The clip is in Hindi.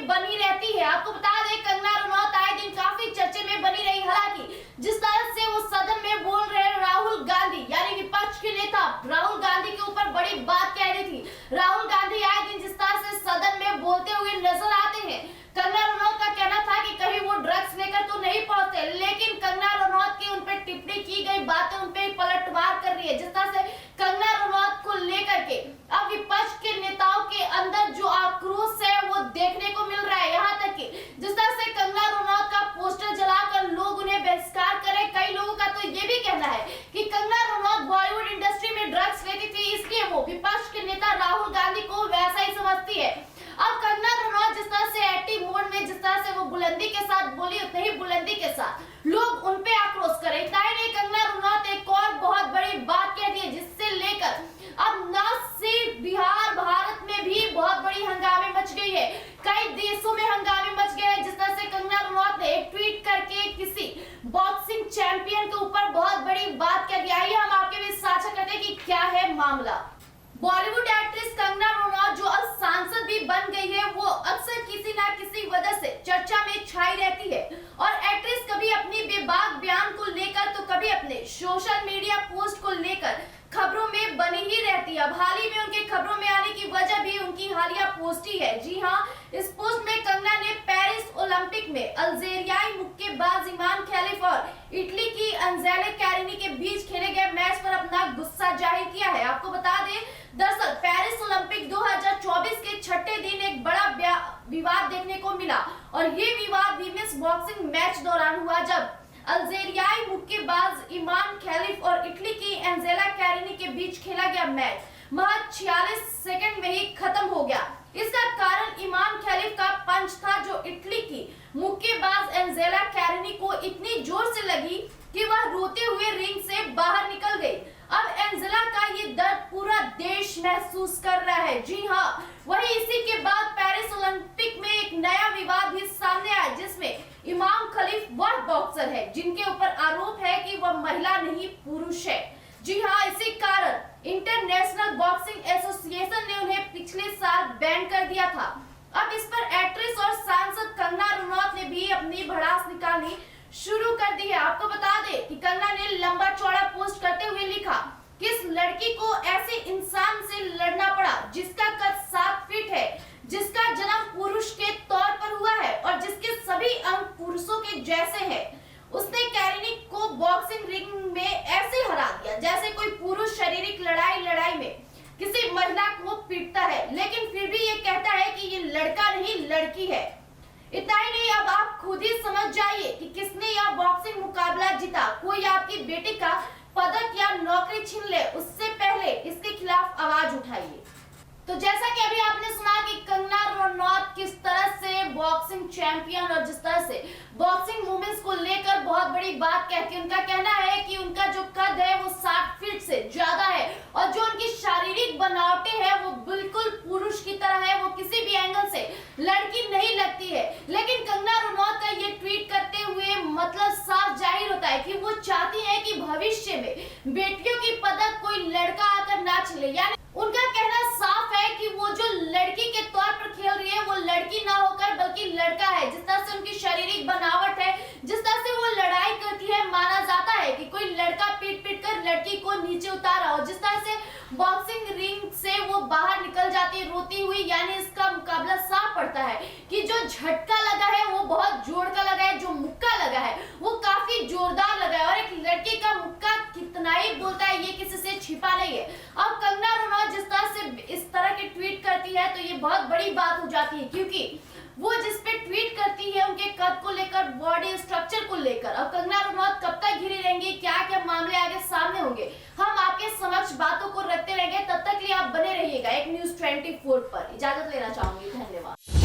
बनी रहती है। आपको बता दें कंगना रनौत आए दिन काफी चर्चे में बनी रही। हालांकि जिस तरह से वो सदन में बोल रहे राहुल गांधी यानी विपक्ष के नेता राहुल गांधी के ऊपर बड़ी बात कह रही थी। राहुल गांधी आए दिन जिस तरह से सदन में बोलते हुए नजर आते हैं, कंगना रनौत का कहना था कि कहीं वो ड्रग्स लेकर तो नहीं पहुंचे, लेकिन कंगना रनौत की उन पर टिप्पणी की गई बातें उन पर पलटवार कर रही है। जिस तरह से कंगना रनौत को लेकर के अब विपक्ष के नेताओं के अंदर जो आक्रोश है वो देखने को मिल रहा है। यहाँ तक कि जिस तरह से कंगना रनौत का पोस्टर जलाकर लोग उन्हें बहिष्कार करें, कई लोगों का तो ये भी कहना है कि कंगना रनौत बॉलीवुड इंडस्ट्री में ड्रग्स लेती थी, इसलिए वो विपक्ष के नेता राहुल गांधी को वैसा ही समझती है। अब कंगना रनौत जिस तरह से एक्टिव मोड में जिस तरह से वो बुलंदी के साथ बोली, उतनी ही बुलंदी के साथ लोग उन पे आक्रोश करें। इतना ही नहीं, कंगना रनौत एक और बहुत बड़ी बात कह दी है जिससे लेकर अब न सिर्फ बिहार भारत में भी बहुत बड़ी हंगामे मच गई है, कई देशों में हंगामे मच गए हैं। जिस तरह से कंगना रनौत ने एक ट्वीट करके किसी बॉक्सिंग चैंपियन के ऊपर बहुत बड़ी बात कह दी। आइए हम आपके बीच साझा करते हैं कि क्या है मामला। बॉलीवुड एक्ट्रेस कंगना रनौत जो अब सांसद भी बन गई है, वो अक्सर किसी ना किसी वजह से चर्चा में छाई रहती है और एक्ट्रेस कभी अपनी बेबाक बयान को लेकर तो कभी अपने सोशल मीडिया पोस्ट को लेकर खबरों में बनी ही रहती है। अब हाल ही में उनके खबरों में आने की वजह भी उनकी हालिया पोस्ट ही है। जी हाँ, इस पोस्ट में कंगना ने पेरिस ओलंपिक में अल्जीरियाई मुक्केबाज इमान खलीफ और इटली की एंजेला कैरिनी के बीच खेले गए मैच पर अपना गुस्सा जाहिर किया है। आपको बता दें, दरअसल पेरिस ओलंपिक 2024 के छठे दिन एक बड़ा विवाद देखने को मिला और ये विवाद वीमेंस बॉक्सिंग मैच दौरान हुआ, जब अल्जीरियाई मुक्केबाज इमान खलीफ और इटली की एंजेला कैरिनी के बीच खेला गया मैच महज 46 सेकंड में ही खत्म हो गया। इसका कारण इमान खलीफ का पंच था जो इटली की मुक्केबाज एंजेला कैरिनी को इतनी जोर से लगी कि वह रोते हुए रिंग से बाहर निकल गई। अब एंजेला का ये दर्द पूरा देश महसूस कर रहा है। जी हाँ, वही इसी के बाद पेरिस ओलंपिक में एक नया विवाद भी सामने आया जिसमें इमाम खलीफ वह बॉक्सर है जिनके ऊपर आरोप है कि वह महिला नहीं पुरुष है। जी हाँ, इसी कारण इंटरनेशनल बॉक्सिंग एसोसिएशन ने उन्हें पिछले साल बैन कर दिया था। अब इस पर एक्ट्रेस और सांसद कंगना रनौत ने भी अपनी भड़ास निकालनी शुरू कर दी है। आपको बता दें कि कंगना ने लंबा चौड़ा पोस्ट करते हुए लिखा कि इस लड़की को ऐसे इंसान से लड़ना पड़ा जिसका कद 7 फीट है, जिसका जन्म पुरुष के तौर पर हुआ है और जिसके सभी अंग पुरुषों के जैसे हैं। उसने कैरिनी को बॉक्सिंग रिंग में ऐसे हरा दिया जैसे कोई पुरुष शारीरिक लड़ाई में किसी महिला को पीटता है, लेकिन फिर भी ये कहता है कि ये लड़का नहीं लड़की है। इतना ही नहीं, अब आप खुद ही समझ जाइए कि किसने यह बॉक्सिंग मुकाबला जीता। कोई आपकी बेटी का पदक या नौकरी छीन ले, उससे पहले इसके खिलाफ आवाज उठाइए। तो जैसा कि अभी आपने सुना कि कंगना रनौत किस तरह से बॉक्सिंग चैंपियन और जिस तरह से बॉक्सिंग वुमेन्स को लेकर बहुत बड़ी बात कहती है। उनका कहना है कि उनका जो कद है वो 60 फीट से ज्यादा है और जो उनकी शारीरिक बनावटें है वो बिल्कुल पुरुष की तरह है, वो किसी भी एंगल से लड़की नहीं लगती है। लेकिन कंगना रनौत का ये ट्वीट करते हुए मतलब साफ जाहिर होता है कि वो चाहती है कि भविष्य में बेटियों की पदक कोई लड़का आकर ना छीने। यानी उनका कहना साफ है कि वो जो लड़की के तौर पर खेल रही है वो लड़की ना होकर बल्कि लड़का है। जिस तरह से उनकी शारीरिक बनावट है, जिस तरह से वो लड़ाई करती है, माना जाता है कि कोई लड़का पीट कर लड़की को नीचे उतारा और जिस तरह से बॉक्सिंग रिंग से वो बाहर निकल जाती है रोती हुई। यानी इसका मुकाबला साफ पड़ता है कि जो झटका लगा है वो बहुत जोर का लगा है, जो मुक्का लगा है वो काफी जोरदार लगा है और एक लड़की का मुक्का कितना ही बोलता है ये किसी से छिपा नहीं है। अब कंगना रनौत जिस तरह से इस तरह के ट्वीट करती है तो ये बहुत बड़ी बात हो जाती है, क्योंकि वो जिस पे ट्वीट करती है उनके कद को लेकर, बॉडी स्ट्रक्चर को लेकर। अब कंगना रनौत कब तक घिरी रहेंगी, क्या क्या मामले आगे सामने होंगे, हम आपके समक्ष बातों को रखते रहेंगे। तब तक के लिए आप बने रहिएगा एक न्यूज़ 24 पर। इजाजत लेना चाहूंगी, धन्यवाद।